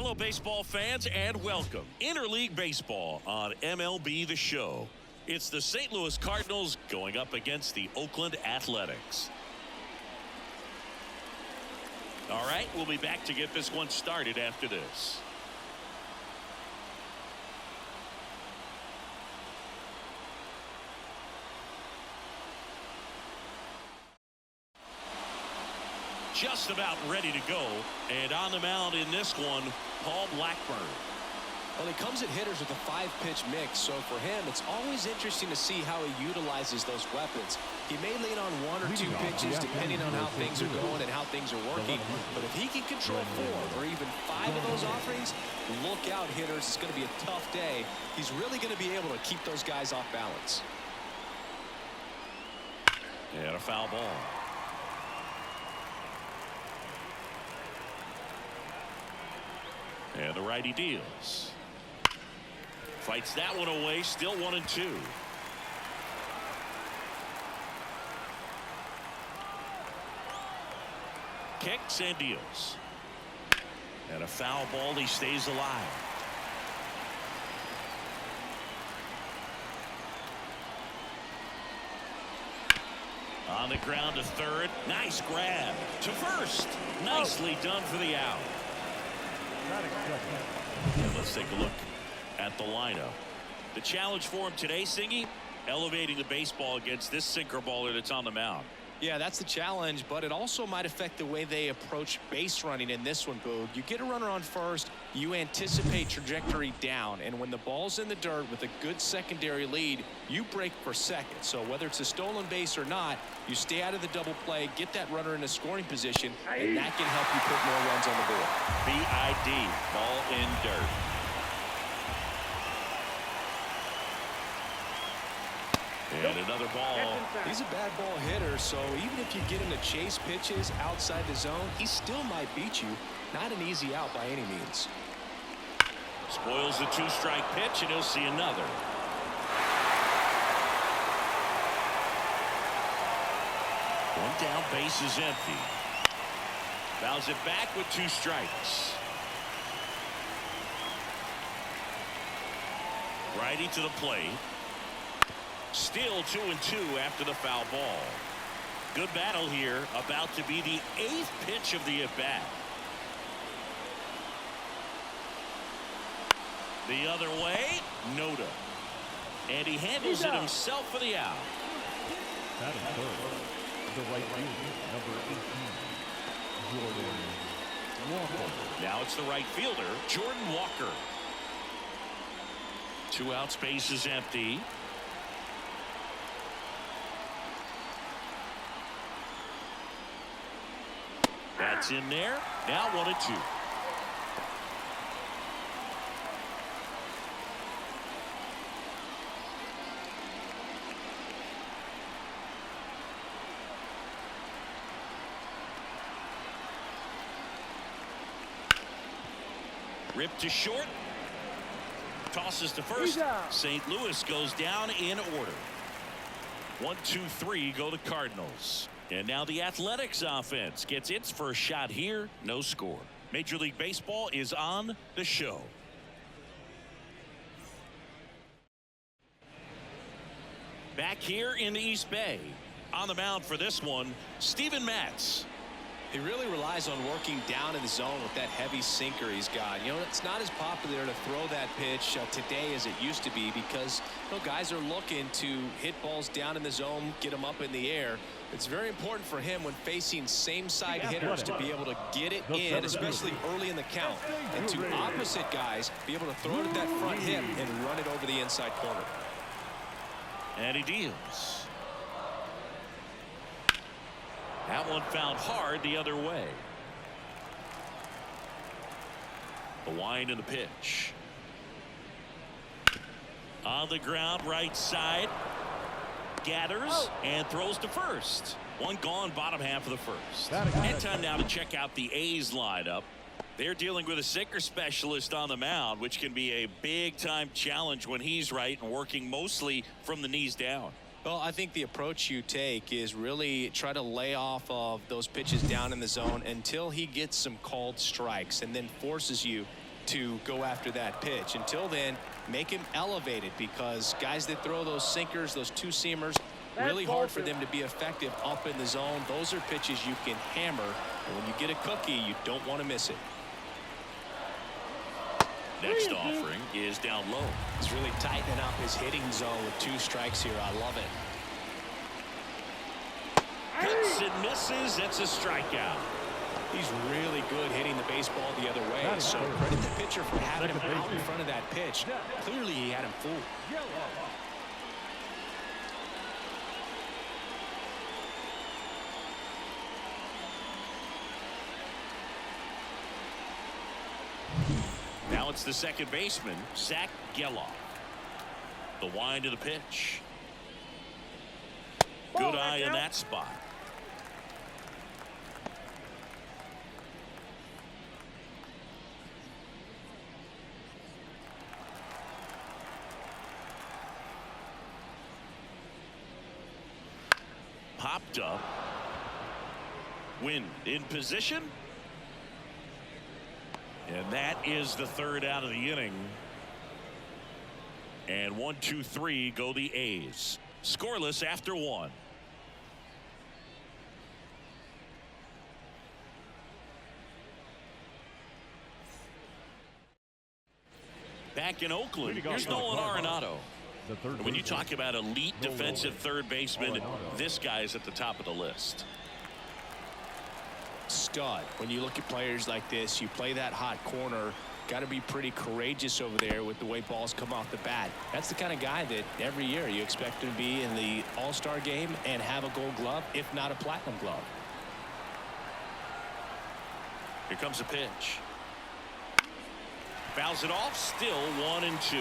Hello, baseball fans, and welcome. Interleague Baseball on MLB The Show. It's the St. Louis Cardinals going up against the Oakland Athletics. All right, we'll be back to get this one started after this. Just about ready to go, and on the mound in this one, Paul Blackburn. Well, he comes at hitters with a 5-pitch mix, so for him, it's always interesting to see how he utilizes those weapons. He may lean on 1 or 2 pitches depending on how things are going and how things are working, but if he can control 4 or even 5 of those offerings, look out, hitters. It's going to be a tough day. He's really going to be able to keep those guys off balance. And a foul ball. And the righty deals. Fights that one away, still 1-2. Kicks and deals. And a foul ball, he stays alive. On the ground to third. Nice grab. To first. Nicely done for the out. And let's take a look at the lineup. The challenge for him today, Singy, elevating the baseball against this sinker baller that's on the mound. Yeah, that's the challenge, but it also might affect the way they approach base running in this one, Boog. You get a runner on first, you anticipate trajectory down, and when the ball's in the dirt with a good secondary lead, you break for second. So whether it's a stolen base or not, you stay out of the double play, get that runner in a scoring position, and that can help you put more runs on the board. BID, ball in dirt. And another ball. He's a bad ball hitter, so even if you get him to chase pitches outside the zone, he still might beat you. Not an easy out by any means. Spoils the 2-strike pitch, and he'll see another. One down, base is empty. Fouls it back with 2 strikes. Righty to the plate. Still 2-2 after the foul ball. Good battle here. About to be the 8th pitch of the at-bat. The other way, Noda. And he handles it himself for the out. That is good. The right fielder, number 18, Jordan Walker. Now it's the right fielder, Jordan Walker. 2 outs, base is empty. That's in there. Now 1-2. Ripped to short. Tosses to first. St. Louis goes down in order. 1, 2, 3 go to Cardinals. And now the Athletics offense gets its first shot here. No score. Major League Baseball is on the show. Back here in the East Bay. On the mound for this one, Steven Matz. He really relies on working down in the zone with that heavy sinker he's got. You know, it's not as popular to throw that pitch today as it used to be because, you know, guys are looking to hit balls down in the zone, get them up in the air. It's very important for him when facing same-side hitters to be able to get it in, especially early in the count. And to opposite guys, be able to throw it at that front hip and run it over the inside corner. And he deals. That one found hard the other way. The wind and the pitch. On the ground, right side. Gathers and throws to first. One gone, bottom half of the first. And time now to check out the A's lineup. They're dealing with a sinker specialist on the mound, which can be a big-time challenge when he's right and working mostly from the knees down. Well, I think the approach you take is really try to lay off of those pitches down in the zone until he gets some called strikes and then forces you to go after that pitch. Until then, make him elevated, because guys that throw those sinkers, those two-seamers, really hard for them to be effective up in the zone. Those are pitches you can hammer, and when you get a cookie, you don't want to miss it. Next offering is down low. He's really tightening up his hitting zone with 2 strikes here. I love it. Hits and misses. It's a strikeout. He's really good hitting the baseball the other way. So credit the pitcher for having him out in front of that pitch. Clearly, he had him fooled. Now it's the second baseman, Zach Geloff. The wind of the pitch. Good eye in that spot. Popped up. Win in position. And that is the third out of the inning. And 1, 2, 3 go the A's. Scoreless after 1. Back in Oakland, here's Nolan Arenado. When you talk about elite defensive third baseman, this guy's at the top of the list. Stud. When you look at players like this, you play that hot corner, got to be pretty courageous over there with the way balls come off the bat. That's the kind of guy that every year you expect to be in the All-Star game and have a Gold Glove, if not a Platinum Glove. Here comes a pitch. Fouls it off. Still 1 and 2.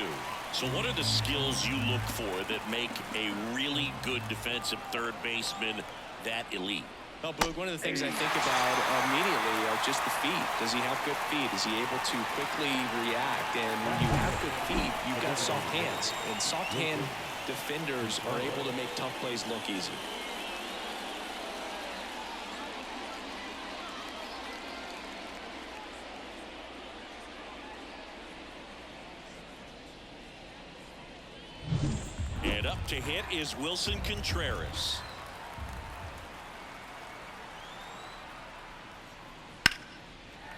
So what are the skills you look for that make a really good defensive third baseman that elite? Well, Boog, one of the things I think about immediately are just the feet. Does he have good feet? Is he able to quickly react? And when you have good feet, you've got soft hands. And soft hand defenders are able to make tough plays look easy. And up to hit is Wilson Contreras.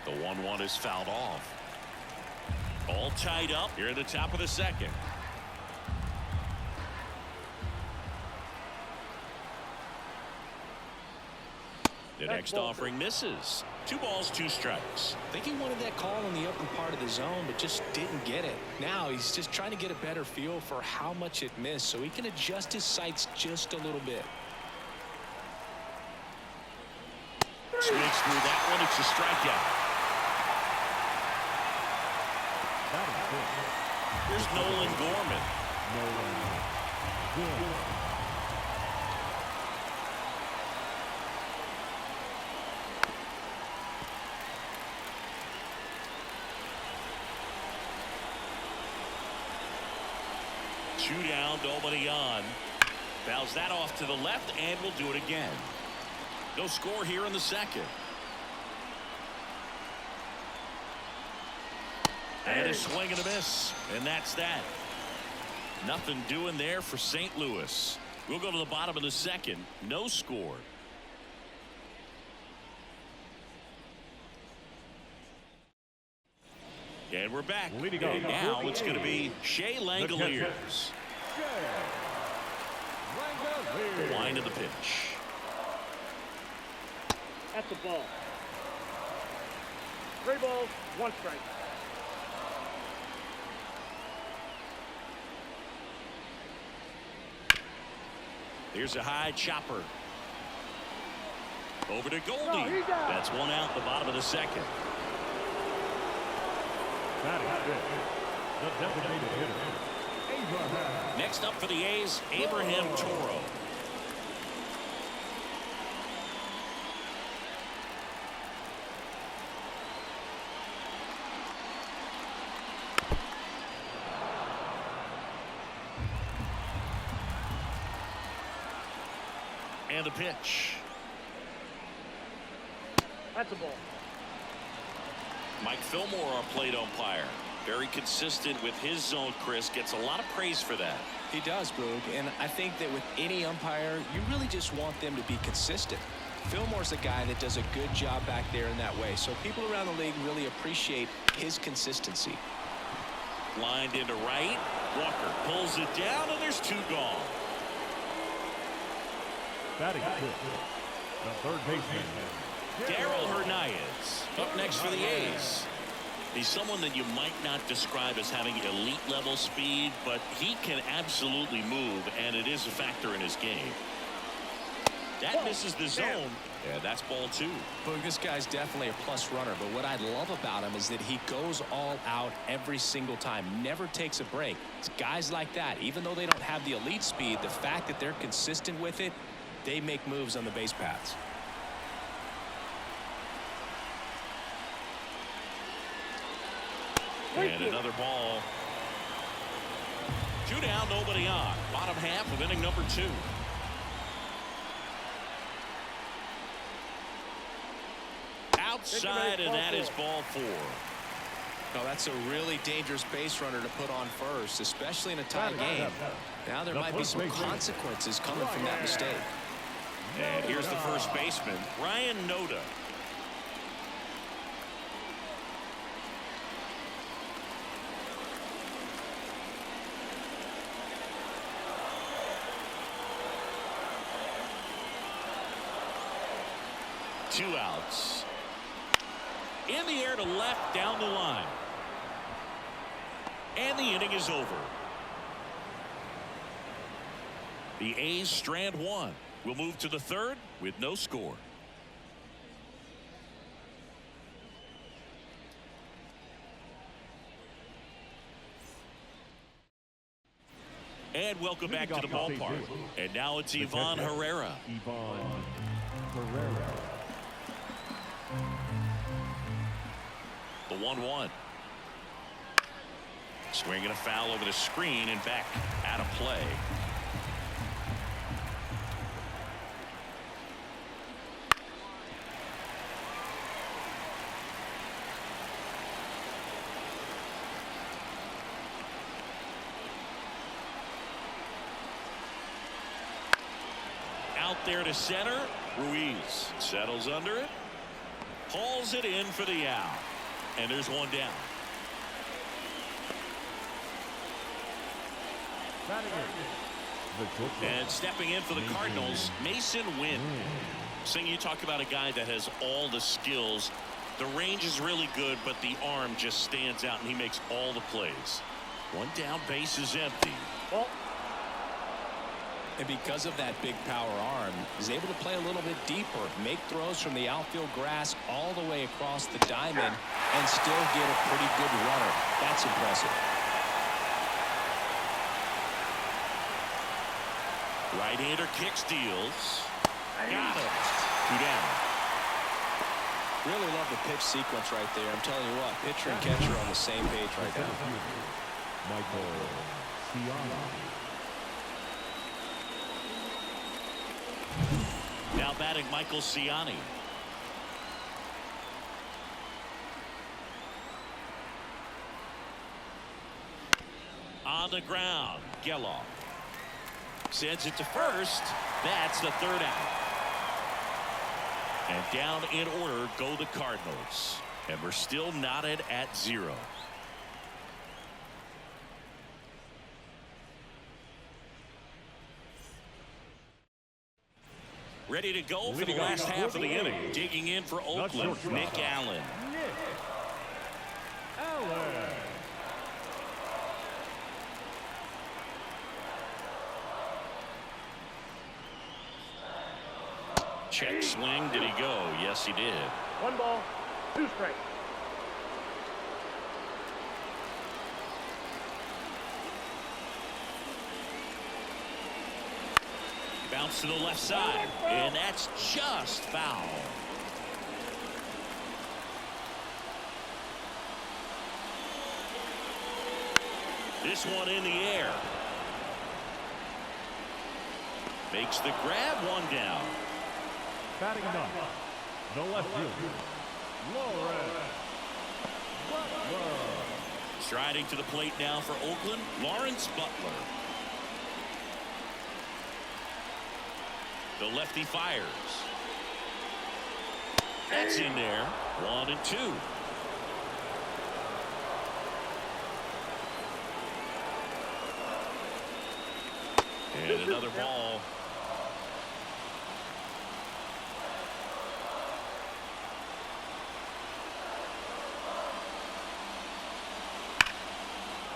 The 1-1 is fouled off. All tied up here at the top of the second. The next offering misses. 2 balls, 2 strikes. I think he wanted that call in the open part of the zone, but just didn't get it. Now he's just trying to get a better feel for how much it missed so he can adjust his sights just a little bit. Swings through that one. It's a strikeout. Here's Nolan Gorman. Two down, nobody on. Fouls that off to the left, and will do it again. No score here in the second. And a swing and a miss, and that's that. Nothing doing there for St. Louis. We'll go to the bottom of the second. No score. And we're back. And now it's going to be Shea Langoliers. The wind of the pitch. That's a ball. 3 balls, 1 strike. Here's a high chopper. Over to Goldie. That's 1 out, the bottom of the second. Next up for the A's, Abraham Toro. And the pitch. That's a ball. Mike Fillmore, our plate umpire. Very consistent with his zone, Chris. Gets a lot of praise for that. He does, Boog. And I think that with any umpire, you really just want them to be consistent. Fillmore's a guy that does a good job back there in that way. So people around the league really appreciate his consistency. Lined into right. Walker pulls it down, and there's 2 gone. Batting fifth, the third baseman, Darryl Hernandez up next for the A's. He's someone that you might not describe as having elite level speed, but he can absolutely move, and it is a factor in his game. That misses the zone. Yeah, that's ball 2. Boog, this guy's definitely a plus runner, but what I love about him is that he goes all out every single time, never takes a break. It's guys like that, even though they don't have the elite speed, the fact that they're consistent with it, they make moves on the base paths. And another ball. 2 down, nobody on. Bottom half of inning number 2. Outside, and that is ball 4. Now that's a really dangerous base runner to put on first, especially in a tie game. Now there might be some consequences coming from that mistake. And here's the first baseman, Ryan Noda. Two outs. In the air to left, down the line. And the inning is over. The A's strand 1. We'll move to the third with no score. And welcome back to the ballpark. And now it's Ivan Herrera. Ivan Herrera. The 1-1. Swinging a foul over the screen and back out of play. Out there to center. Ruiz settles under it. Hauls it in for the out. And there's 1 down. And stepping in for the Cardinals, Mason Wynn. Seeing you talk about a guy that has all the skills. The range is really good, but the arm just stands out, and he makes all the plays. 1 down, base is empty. And because of that big power arm, he's able to play a little bit deeper, make throws from the outfield grass all the way across the diamond, and still get a pretty good runner. That's impressive. Right-hander kick steals. Got it. 2 down. Really love the pitch sequence right there. I'm telling you what, pitcher and catcher are on the same page right now. Michael Ciano. Now batting Michael Ciani. On the ground, Geloff sends it to first. That's the 3rd out. And down in order go the Cardinals. And we're still knotted at 0. Ready to go for the last half of the inning. Digging in for Oakland, Nick Allen. Check swing. Did he go? Yes, he did. 1 ball, 2 strikes. Bounce to the left side, and that's just foul. This one in the air. Makes the grab. 1 down. Batting 9, the left fielder, Lauren Striding to the plate now for Oakland, Lawrence Butler. The lefty fires. That's in there. 1-2. And another ball.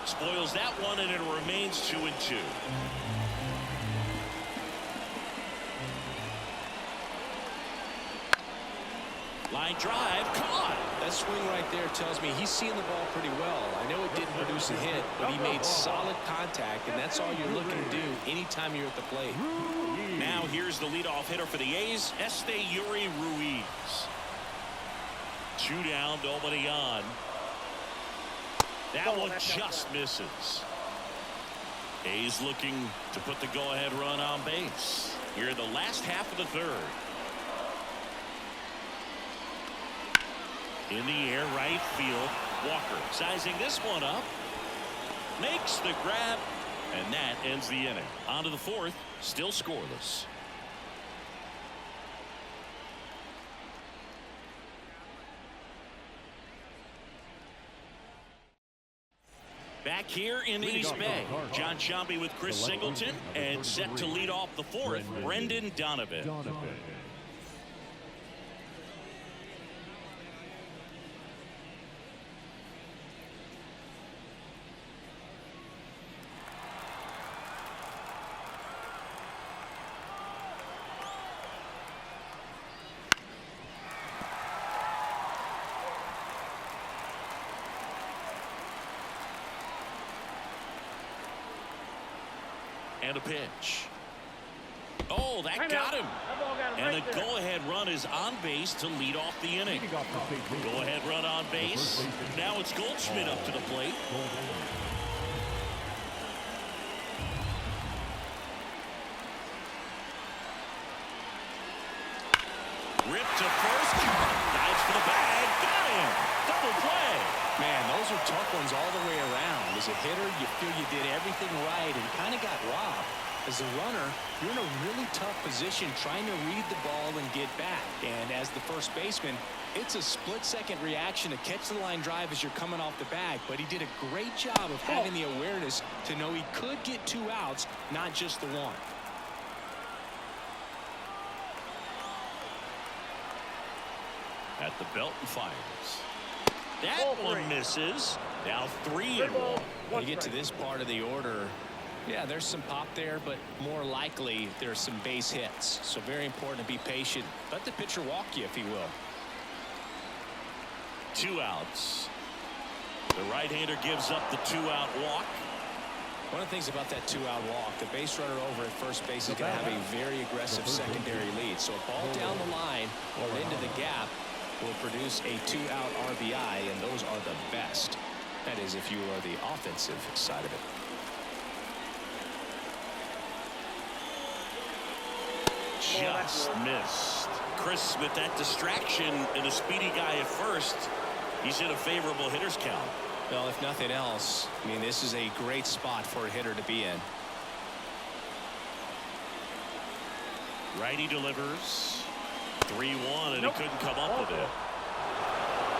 Spoils that one, and it remains 2-2. Line drive, caught. That swing right there tells me he's seeing the ball pretty well. I know it didn't produce a hit, but he made solid contact, and that's all you're looking to do anytime you're at the plate. Now here's the leadoff hitter for the A's, Yuri Ruiz. 2 down, nobody on. That one just misses. A's looking to put the go-ahead run on base here in the last half of the third. In the air, right field. Walker sizing this one up. Makes the grab. And that ends the inning. On to the fourth. Still scoreless. Back here in East Bay, John Sciambi with Chris Singleton, and set to lead off the fourth, Brendan Donovan. And a pitch. Oh, that got him. And the go-ahead run is on base to lead off the inning. Go-ahead run on base. Now it's Goldschmidt up to the plate. Ripped to first. Dives for the bag. Got him. Double play. Man, those are tough ones all the way around. As a hitter, you feel you did everything right and kind of got robbed. As a runner, you're in a really tough position trying to read the ball and get back. And as the first baseman, it's a split-second reaction to catch the line drive as you're coming off the bag. But he did a great job of having the awareness to know he could get 2 outs, not just the one. At the belt and fires. That one misses. Now 3-1. When you get to this part of the order, yeah, there's some pop there, but more likely there's some base hits. So very important to be patient. Let the pitcher walk you, if he will. 2 outs. The right-hander gives up the 2-out walk. One of the things about that 2-out walk, the base runner over at first base is going to have a very aggressive secondary lead. So a ball down the line or into the gap will produce a 2-out RBI, and those are the best. That is, if you are the offensive side of it. Just missed. Chris, with that distraction and a speedy guy at first, he's in a favorable hitter's count. Well, if nothing else, I mean, this is a great spot for a hitter to be in. Righty delivers. 3-1, and he couldn't come up with it.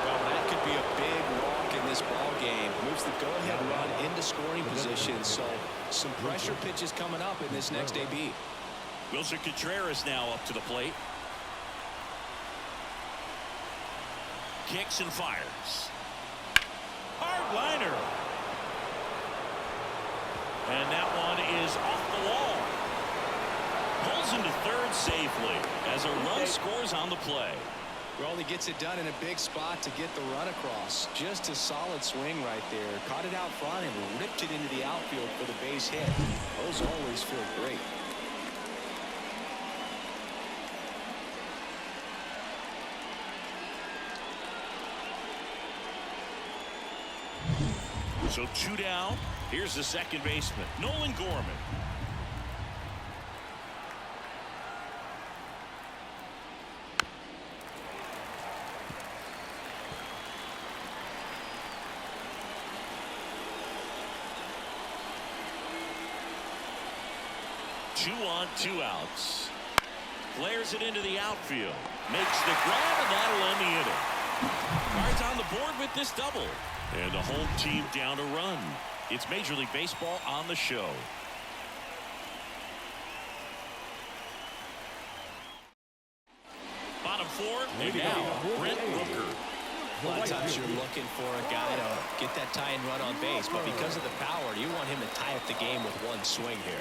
Well, that could be a big walk in this ball game. Moves the go-ahead run into scoring position. So some pressure pitches coming up in this next AB. Wilson Contreras now up to the plate. Kicks and fires. Hard liner. And that one is off the wall. Pulls into third safely as a run scores on the play. Well, he gets it done in a big spot to get the run across. Just a solid swing right there. Caught it out front and ripped it into the outfield for the base hit. Those always feel great. So 2 down. Here's the second baseman, Nolan Gorman. 2 on 2 outs. Flares it into the outfield. Makes the grab, and that'll end the inning. Cards on the board with this double. And the home team down a run. It's Major League Baseball on the show. Bottom 4, and now Brent Rooker. A lot of times you're looking for a guy to get that tying run on base, but because of the power, you want him to tie up the game with one swing here.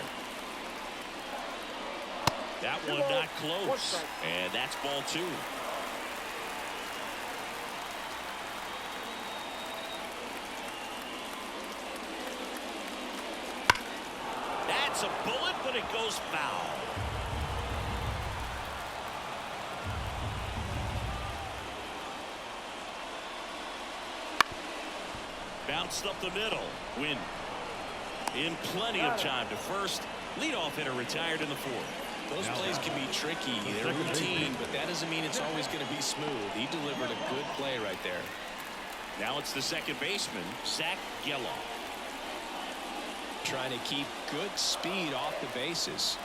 That one not close, and that's ball 2. That's a bullet, but it goes foul. Bounced up the middle. Win. In plenty of time to first. Leadoff hitter retired in the 4th. Those plays can be tricky. They're routine, but that doesn't mean it's always going to be smooth. He delivered a good play right there. Now it's the second baseman, Zach Geloff. Trying to keep good speed off the bases.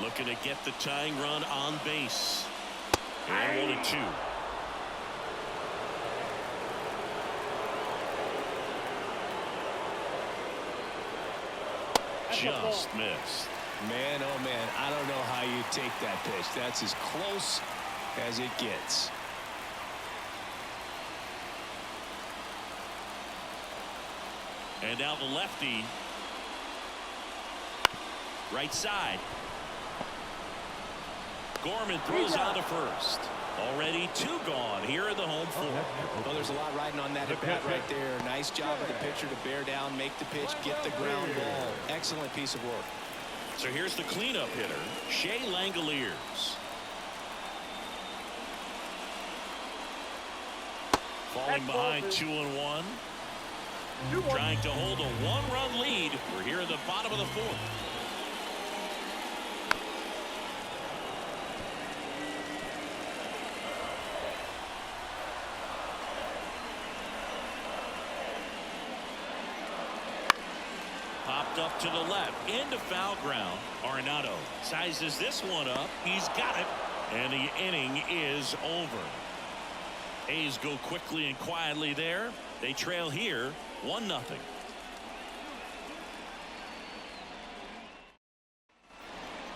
Looking to get the tying run on base. And 1-2. Just missed. Man, oh man, I don't know how you take that pitch. That's as close as it gets. And now the lefty. Right side. Gorman throws on to first. Already 2 gone here in the home 4th. Well, there's a lot riding on that at bat right there. Nice job of the pitcher to bear down, make the pitch, get the ground ball. Excellent piece of work. So here's the cleanup hitter, Shea Langoliers. Falling behind 2-1. Trying to hold a 1-run lead. We're here in the bottom of the 4th. Popped up to the left into foul ground. Arenado sizes this one up. He's got it, and the inning is over. A's go quickly and quietly there. They trail here 1-0.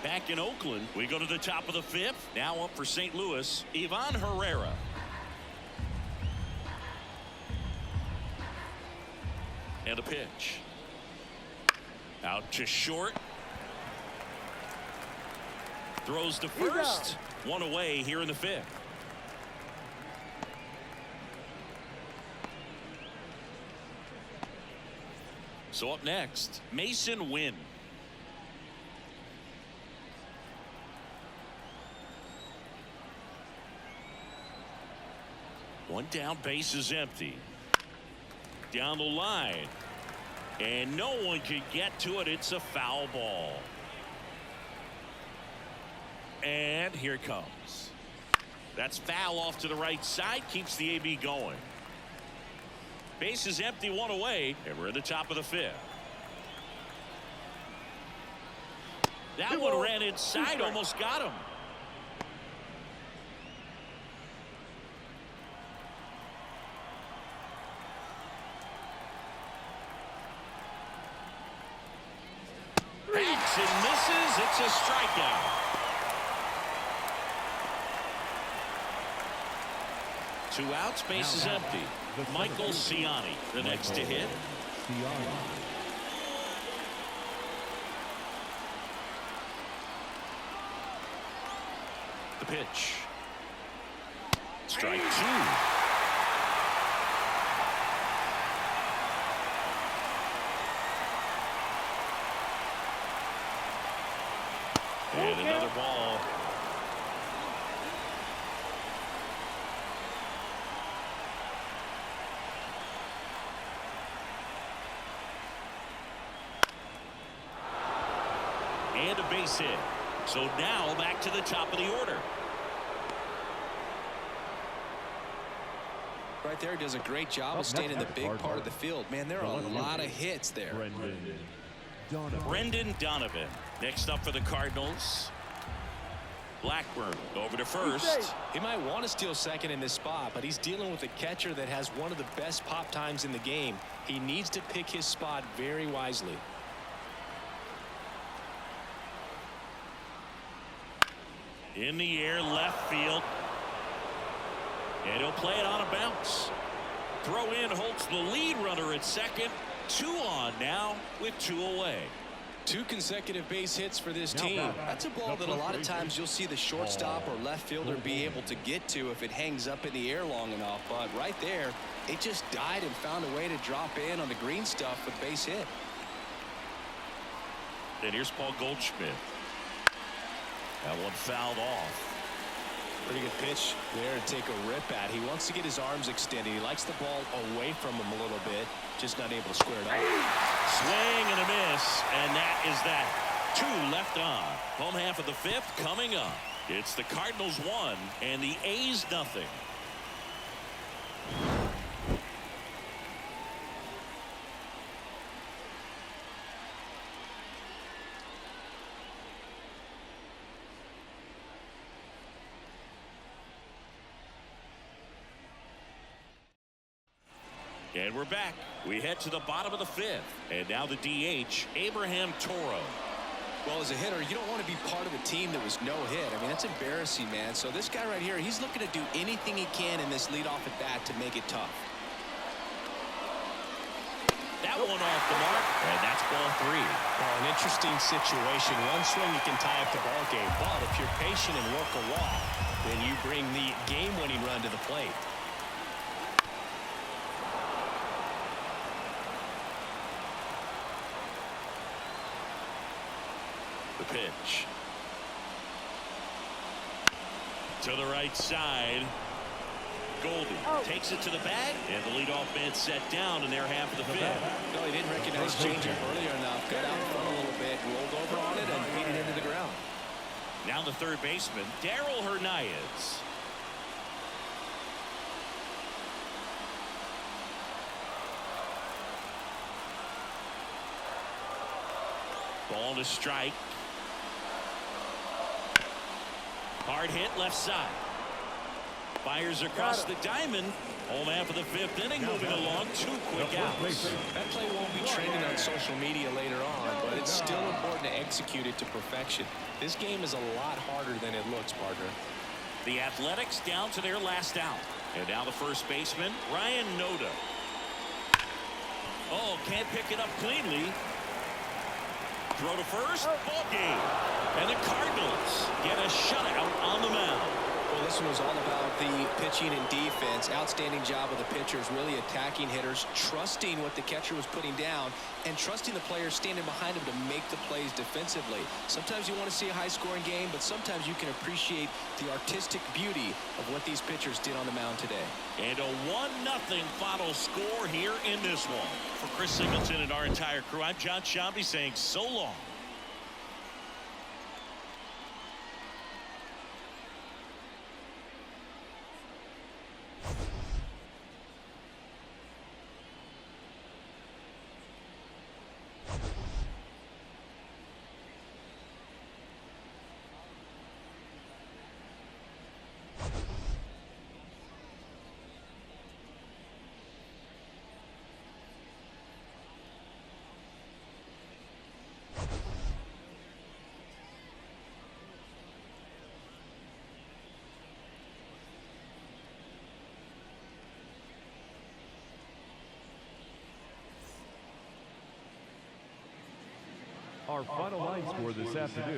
Back in Oakland, we go to the top of the 5th. Now up for St. Louis, Ivan Herrera. And a pitch. Out to short. Throws to first. 1 away here in the 5th. So up next, Mason Wynn. One down, base is empty. Down the line. And no one can get to it. It's a foul ball. And here it comes. That's foul off to the right side. Keeps the AB going. Base is empty, 1 away. And we're at the top of the 5th. That one ran inside. Almost got him. Backs and misses. It's a strikeout. 2 outs, base is empty. Michael Ciani, the next to hit. The pitch. Strike 2. And another ball. And a base hit. So now back to the top of the order. Right there, does a great job of staying in the big part of the field. Man, there are a lot of hits there. Brendan Donovan next up for the Cardinals. Blackburn over to first. He might want to steal second in this spot, but he's dealing with a catcher that has one of the best pop times in the game. He needs to pick his spot very wisely. In the air, left field. And he'll play it on a bounce. Throw in holds the lead runner at second. 2 on now with 2 away. 2 consecutive base hits for this team. That's a ball that a lot of times you'll see the shortstop or left fielder be able to get to if it hangs up in the air long enough. But right there, it just died and found a way to drop in on the green stuff with base hit. And here's Paul Goldschmidt. That one fouled off. Pretty good pitch there to take a rip at. He wants to get his arms extended. He likes the ball away from him a little bit. Just not able to square it up. Swing and a miss. And that is that. 2 left on. Home half of the 5th coming up. It's the Cardinals 1 and the A's nothing. And we're back. We head to the bottom of the 5th. And now the DH, Abraham Toro. Well, as a hitter, you don't want to be part of a team that was no hit. I mean, that's embarrassing, man. So this guy right here, he's looking to do anything he can in this leadoff at bat to make it tough. That one off the mark, and that's ball 3. Well, an interesting situation. One swing you can tie up the ball game, but if you're patient and work a walk, then you bring the game-winning run to the plate. The pitch. To the right side. Goldie takes it to the bag, and the leadoff man set down in their half of the 5th. No, he didn't recognize changeup earlier enough. Got out in front a little bit, rolled over on it, and beat it into the ground. Now the third baseman, Darryl Hernandez. Ball to strike. Hard hit left side. Fires across the diamond. Home half of the 5th inning, moving along. 2 quick outs. That play won't be trending on social media later on, but it's still important to execute it to perfection. This game is a lot harder than it looks, partner. The Athletics down to their last out. And now the first baseman, Ryan Noda. Oh, can't pick it up cleanly. Throw to first, ball game. And the Cardinals get a shutout on the mound. Well, this one was all about the pitching and defense. Outstanding job of the pitchers, really attacking hitters, trusting what the catcher was putting down, and trusting the players standing behind him to make the plays defensively. Sometimes you want to see a high-scoring game, but sometimes you can appreciate the artistic beauty of what these pitchers did on the mound today. And a 1-0 final score here in this one. For Chris Singleton and our entire crew, I'm John Shambi saying so long. Our final line score this afternoon.